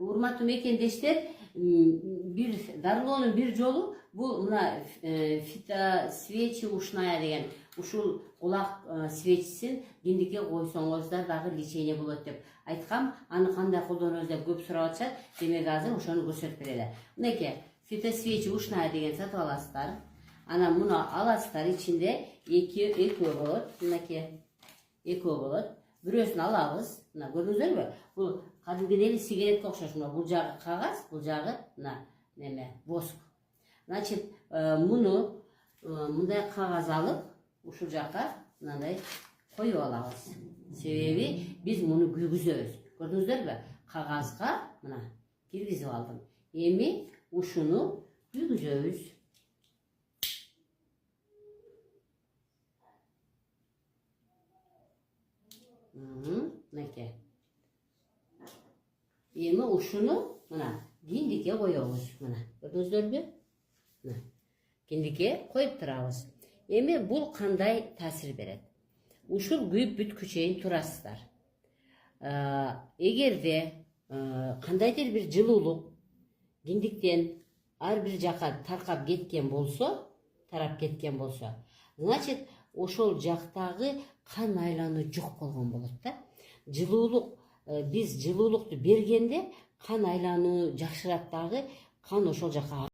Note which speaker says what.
Speaker 1: урматтуу мекендештер, бир дарылоонун бир жолу бул мына фитосвечи ушная деген ушул кулак свечисин киндикке койсоңуздар дагы лечение болот деп айткам. Аны кандай колдонобуз деп көп сурап атышат. Демек азыр ошону көрсөтүп берели. Мынакей фитосвечи ушная деген сатып аласыздар. Анан муну аласыздар, ичинде экөө болот. Мынакей экөө болот. Бирөөсүн алабыз. Мына көрдүңүздөрбү? Бул кадимгидей сигаретке окшош. Бул жагы кагаз, бул жагы мына неме воск. Значит, муну мындай кагаз алып, ушул жака мындай коюп алабыз. Себеби биз муну күйгүзөбүз. Көрдүңүздөрбү? Кагазга мына киргизип алдым. Эми ушуну күйгүзөбүз. Мынакей. Эми ушуну мына киндикке коебуз. Мына көрдүңүздөрбү? Мына киндикке коюп турабыз. Эми бул кандай таасир берет? Ушул күйүп бүткү чейин турасыздар. Эгерде кандайдыр бир жылуулук киндиктен ар бир жака тарап кеткен болсо, значит, ошол жактагы кан айлануу жок болгон болот да. Жылуулук, биз жылуулукту бергенде кан айлануу жакшырат дагы, кан ошол жака